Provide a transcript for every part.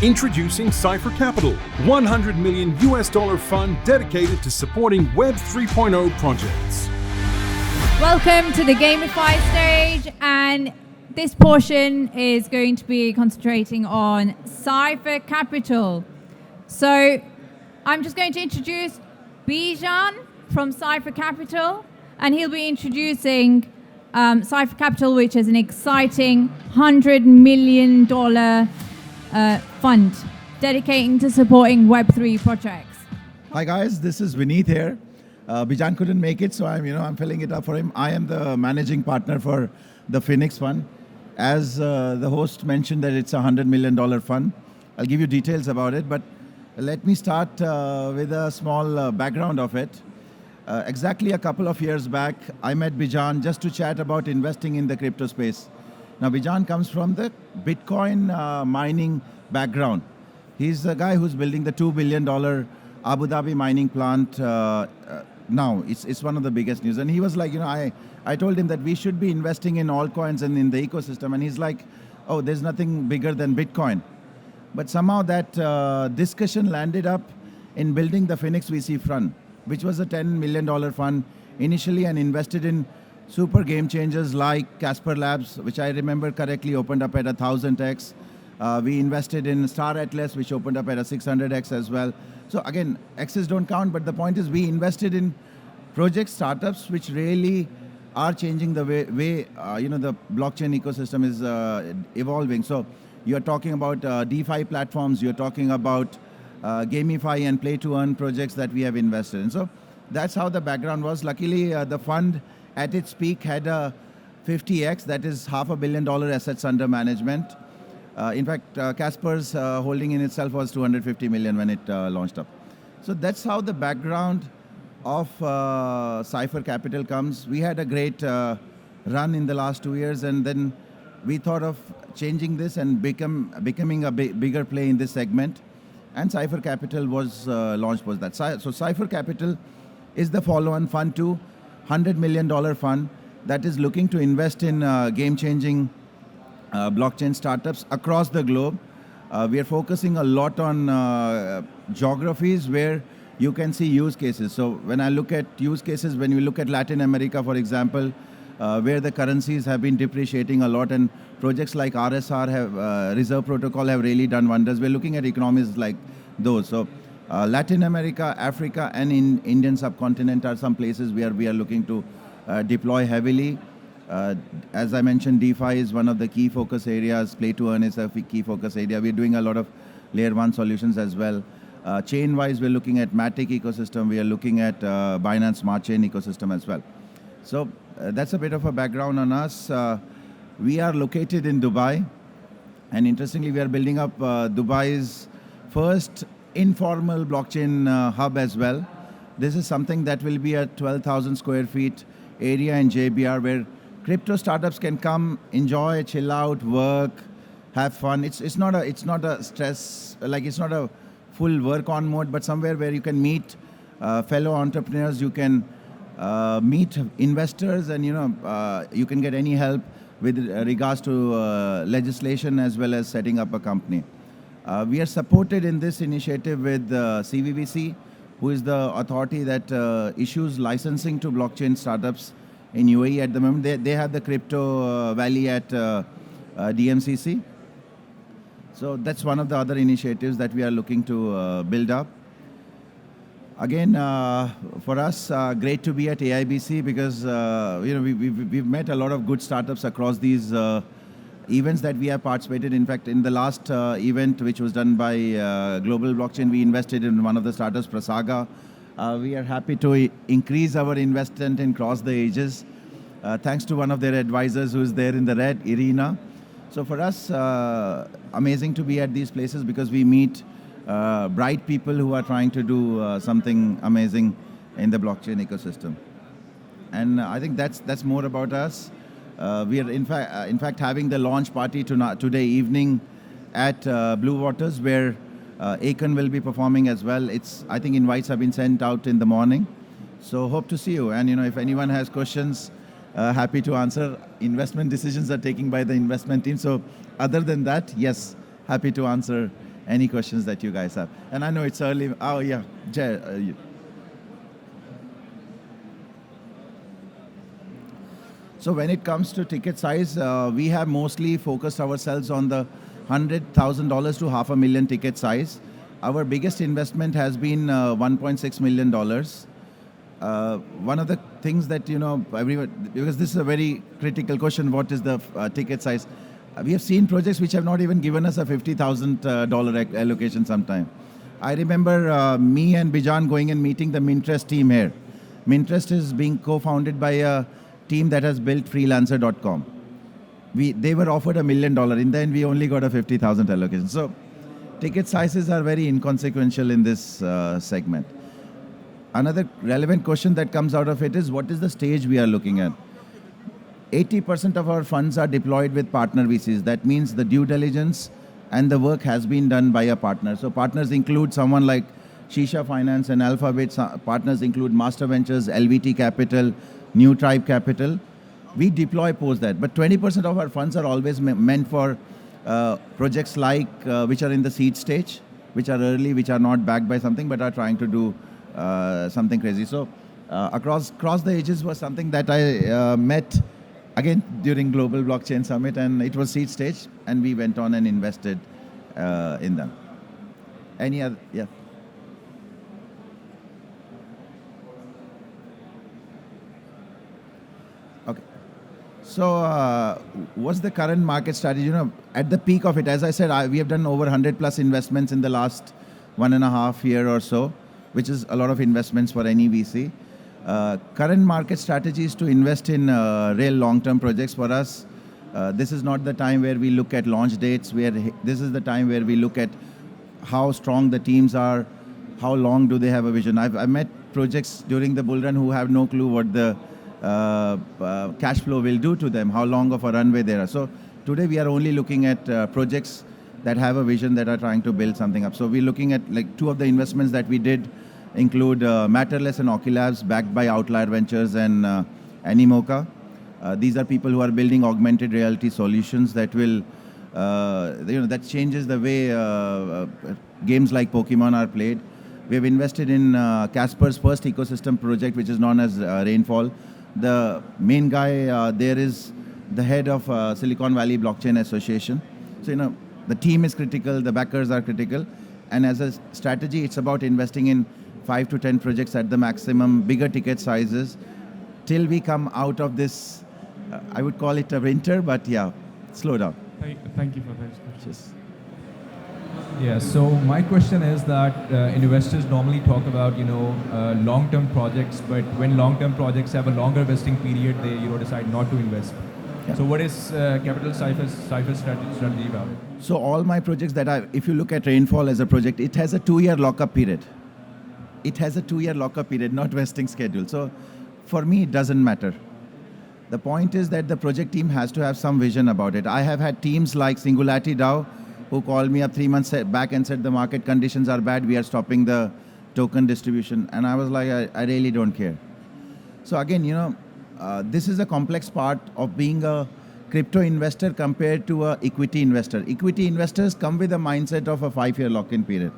Introducing Cypher Capital, $100 million fund dedicated to supporting Web 3.0 projects. Welcome to the GameFi Stage, and this portion is going to be concentrating on Cypher Capital. So I'm just going to introduce Bijan from Cypher Capital, and he'll be introducing Cypher Capital, which is an exciting $100 million fund dedicating to supporting Web3 projects. Hi guys, this is Vineet here. Bijan couldn't make it, so I'm filling it up for him. I am the managing partner for the Phoenix Fund. As the host mentioned that it's a $100 million fund. I'll give you details about it, but let me start with a small background of it. Exactly a couple of years back, I met Bijan just to chat about investing in the crypto space. Now, Bijan comes from the Bitcoin mining background. He's the guy who's building the $2 billion Abu Dhabi mining plant now. It's one of the biggest news. And he was like, I told him that we should be investing in altcoins and in the ecosystem. And he's like, oh, there's nothing bigger than Bitcoin. But somehow that discussion landed up in building the Phoenix VC Fund, which was a $10 million fund initially and invested in super game changers like Casper Labs, which I remember correctly opened up at 1000x. We invested in Star Atlas, which opened up at a 600x as well. So again, X's don't count, but the point is we invested in projects, startups, which really are changing the way the blockchain ecosystem is evolving. So you're talking about DeFi platforms, you're talking about GameFi and play-to-earn projects that we have invested in. So that's how the background was. Luckily, the fund at its peak had a 50x, that is $500 million assets under management. In fact, Casper's holding in itself was 250 million when it launched up. So that's how the background of Cypher Capital comes. We had a great run in the last 2 years, and then we thought of changing this and becoming a bigger play in this segment. And Cypher Capital was launched was that. So Cypher Capital is the follow-on fund to $100 million fund that is looking to invest in game-changing blockchain startups across the globe. We are focusing a lot on geographies where you can see use cases. So when I look at use cases, when you look at Latin America, for example, where the currencies have been depreciating a lot and projects like RSR have, Reserve Protocol have really done wonders. We're looking at economies like those. So Latin America, Africa, and in Indian subcontinent are some places where we are looking to deploy heavily. As I mentioned, DeFi is one of the key focus areas. Play-to-earn is a key focus area. We're doing a lot of layer 1 solutions as well. Chain-wise, we're looking at Matic ecosystem. We are looking at Binance Smart Chain ecosystem as well. So that's a bit of a background on us. We are located in Dubai. And interestingly, we are building up Dubai's first informal blockchain hub as well. This is something that will be a 12,000 square feet area in JBR where crypto startups can come, enjoy, chill out, work, have fun. It's not a stress, like it's not a full work on mode, but somewhere where you can meet fellow entrepreneurs, you can meet investors, and you can get any help with regards to legislation as well as setting up a company. We are supported in this initiative with CVVC, who is the authority that issues licensing to blockchain startups in UAE at the moment. They have the crypto valley at DMCC. So that's one of the other initiatives that we are looking to build up. Again, for us, great to be at AIBC because we've met a lot of good startups across these events that we have participated. In fact, in the last event, which was done by Global Blockchain, we invested in one of the startups, Prasaga. We are happy to increase our investment in Cross the Ages, thanks to one of their advisors who is there in the red, Irina. So for us, amazing to be at these places because we meet bright people who are trying to do something amazing in the blockchain ecosystem. And I think that's more about us. We are in fact having the launch party today evening at Blue Waters, where Aiken will be performing as well. I think invites have been sent out in the morning. So hope to see you. And if anyone has questions, happy to answer. Investment decisions are taken by the investment team. So other than that, yes, happy to answer any questions that you guys have. And I know it's early. Oh, yeah. So when it comes to ticket size, we have mostly focused ourselves on the $100,000 to $500,000 ticket size. Our biggest investment has been $1.6 million. One of the things that, everyone, because this is a very critical question, what is the ticket size? We have seen projects which have not even given us a $50,000 allocation sometime. I remember me and Bijan going and meeting the Mintrest team here. Mintrest is being co-founded by a team that has built freelancer.com. They were offered $1 million. In the end, we only got a 50,000 allocation. So ticket sizes are very inconsequential in this segment. Another relevant question that comes out of it is, what is the stage we are looking at? 80% of our funds are deployed with partner VCs. That means the due diligence and the work has been done by a partner. So partners include someone like Shisha Finance and Alphabet. Partners include Master Ventures, LVT Capital, New Tribe Capital. We deploy post that. But 20% of our funds are always meant for projects like which are in the seed stage, which are early, which are not backed by something, but are trying to do something crazy. So across the ages was something that I met again during Global Blockchain Summit, and it was seed stage, and we went on and invested in them. Any other? Yeah. Okay. So what's the current market strategy? At the peak of it, as I said, we have done over 100 plus investments in the last 1.5 years or so, which is a lot of investments for any VC. Current market strategy is to invest in real long-term projects for us. This is not the time where we look at launch dates. This is the time where we look at how strong the teams are, how long do they have a vision. I've met projects during the bull run who have no clue what the cash flow will do to them, how long of a runway there are. So today we are only looking at projects that have a vision, that are trying to build something up. So we're looking at like two of the investments that we did include Matterless and Oculabs, backed by Outlier Ventures and Animoca. These are people who are building augmented reality solutions that will, that changes the way games like Pokemon are played. We have invested in Casper's first ecosystem project, which is known as Rainfall. The main guy there is the head of Silicon Valley Blockchain Association. So, the team is critical, the backers are critical. And as a strategy, it's about investing in 5 to 10 projects at the maximum, bigger ticket sizes, till we come out of this, I would call it a winter, but yeah, slow down. Thank you for those questions. Yeah, so my question is that investors normally talk about, long-term projects, but when long-term projects have a longer vesting period, they, decide not to invest. Yeah. So what is Capital Cypher's strategy about it? So all my projects if you look at Rainfall as a project, it has a 2-year lockup period. It has a 2-year lockup period, not vesting schedule. So for me, it doesn't matter. The point is that the project team has to have some vision about it. I have had teams like Singularity DAO who called me up 3 months back and said the market conditions are bad, we are stopping the token distribution. And I was like, I really don't care. So again, this is a complex part of being a crypto investor compared to a equity investor. Equity investors come with a mindset of a 5-year lock-in period,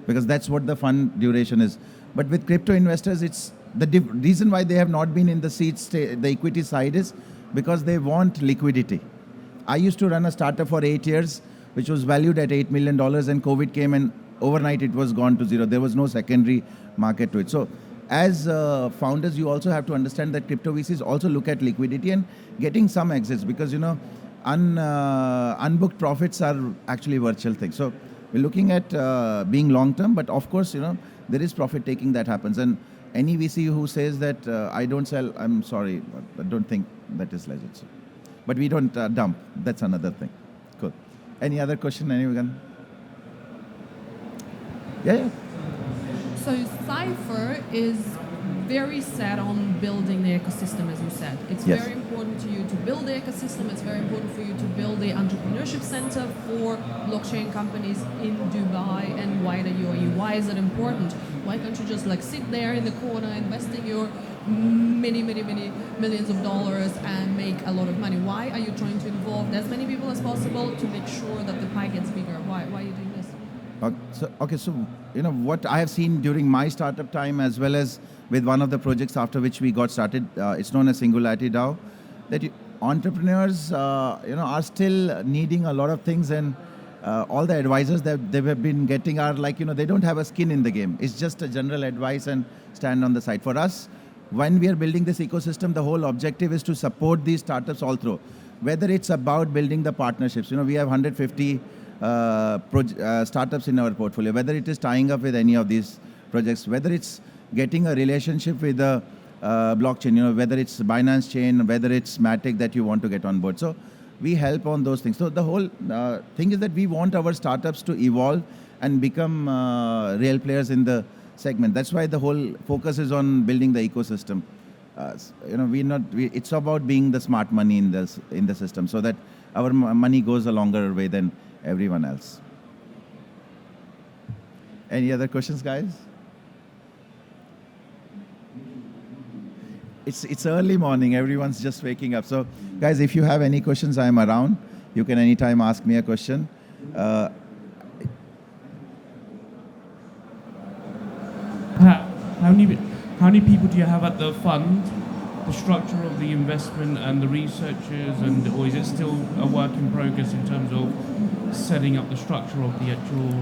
because that's what the fund duration is. But with crypto investors, it's the reason why they have not been in the the equity side is because they want liquidity. I used to run a startup for 8 years, which was valued at $8 million, and COVID came and overnight it was gone to zero. There was no secondary market to it. So as founders, you also have to understand that crypto VCs also look at liquidity and getting some exits, because unbooked profits are actually virtual things. So we're looking at being long term, but of course, there is profit taking that happens. And any VC who says that I don't sell, I'm sorry, I don't think that is legit. So. But we don't dump. That's another thing. Cool. Any other question? Anyone? Yeah. So Cypher is very set on building the ecosystem, as you said. It's very important to you to build the ecosystem. It's very important for you to build the entrepreneurship center for blockchain companies in Dubai and wider UAE. Why is it important? Why can't you just sit there in the corner, investing your many millions of dollars and make a lot of money? Why are you trying to involve as many people as possible to make sure that the pie gets bigger? Why are you doing this? So what I have seen during my startup time, as well as with one of the projects after which we got started, it's known as Singularity DAO, that entrepreneurs, are still needing a lot of things, and all the advisors that they have been getting are like, they don't have a skin in the game. It's just a general advice and stand on the side. For us, when we are building this ecosystem, the whole objective is to support these startups all through. Whether it's about building the partnerships, we have 150 startups in our portfolio, whether it is tying up with any of these projects, whether it's getting a relationship with the blockchain, whether it's Binance chain, whether it's Matic that you want to get on board. So we help on those things. So the whole thing is that we want our startups to evolve and become real players in the segment. That's why the whole focus is on building the ecosystem. It's about being the smart money in the system, so that our money goes a longer way than everyone else. Any other questions, guys? It's early morning. Everyone's just waking up. So, guys, if you have any questions, I'm around. You can anytime ask me a question. How many people do you have at the fund? The structure of the investment and the researchers, or is it still a work in progress in terms of setting up the structure of the actual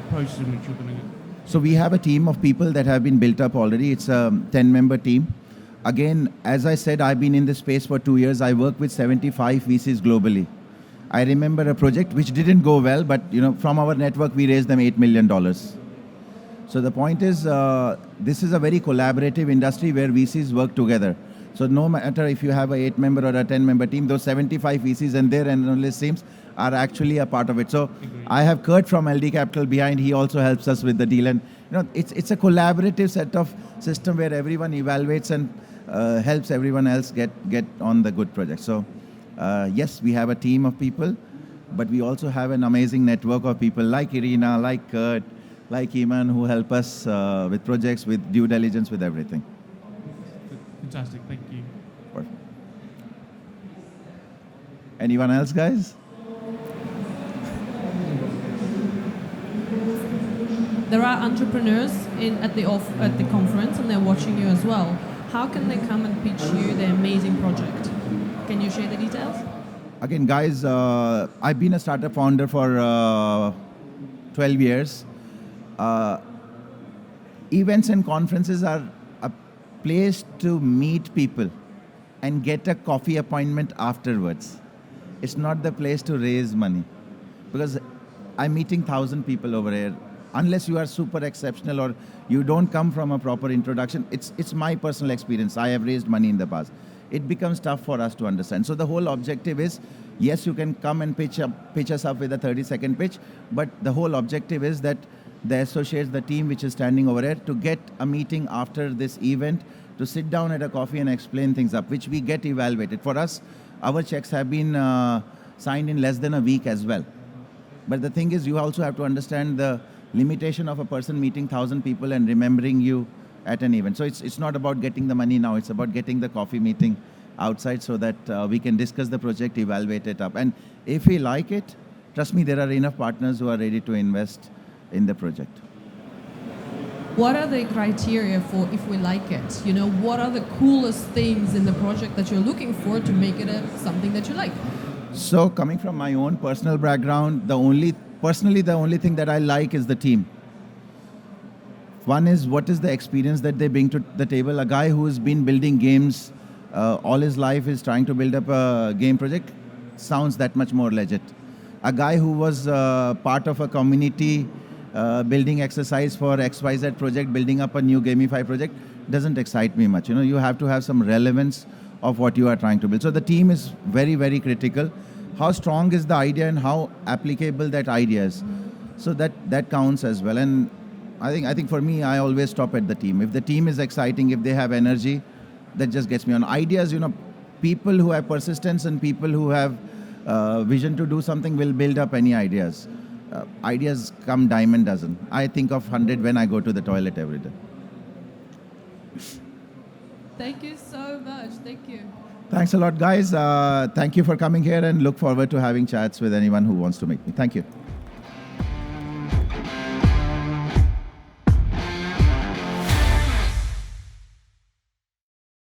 process in which you're going to? So we have a team of people that have been built up already. It's a 10-member team. Again, as I said, I've been in this space for 2 years. I work with 75 VCs globally. I remember a project which didn't go well, but from our network we raised them $8 million. So the point is, this is a very collaborative industry where VCs work together. So no matter if you have a 8-member or a 10-member team, those 75 VCs and their analyst teams are actually a part of it. So I have Kurt from LD Capital behind. He also helps us with the deal. And it's a collaborative set of system where everyone evaluates and helps everyone else get on the good project. So yes, we have a team of people, but we also have an amazing network of people like Irina, like Kurt, like Iman, who help us with projects, with due diligence, with everything. Fantastic, thank you. Perfect. Anyone else, guys? There are entrepreneurs at the conference, and they're watching you as well. How can they come and pitch you their amazing project? Can you share the details? Again, guys, I've been a startup founder for 12 years. Events and conferences are a place to meet people and get a coffee appointment afterwards. It's not the place to raise money, because I'm meeting 1,000 people over here. Unless you are super exceptional or you don't come from a proper introduction, it's my personal experience. I have raised money in the past. It becomes tough for us to understand. So the whole objective is, yes, you can come and pitch us up with a 30-second pitch, but the whole objective is that the associates, the team which is standing over here, to get a meeting after this event, to sit down at a coffee and explain things up, which we get evaluated. For us, our checks have been signed in less than a week as well. But the thing is, you also have to understand the limitation of a person meeting 1,000 people and remembering you at an event. So it's not about getting the money now, it's about getting the coffee meeting outside so that we can discuss the project, evaluate it up. And if we like it, trust me, there are enough partners who are ready to invest in the project. What are the criteria for if we like it? What are the coolest things in the project that you're looking for to make it something that you like? So coming from my own personal background, the only thing that I like is the team. One is, what is the experience that they bring to the table? A guy who has been building games all his life is trying to build up a game project sounds that much more legit. A guy who was part of a community building exercise for XYZ project, building up a new GameFi project, doesn't excite me much. You have to have some relevance of what you are trying to build. So the team is very, very critical. How strong is the idea and how applicable that idea is. So that counts as well. And I think for me, I always stop at the team. If the team is exciting, if they have energy, that just gets me on. Ideas, people who have persistence and people who have vision to do something will build up any ideas. Ideas come dime a dozen. I think of 100 when I go to the toilet every day. Thank you so much. Thank you. Thanks a lot, guys. Thank you for coming here, and look forward to having chats with anyone who wants to meet me. Thank you.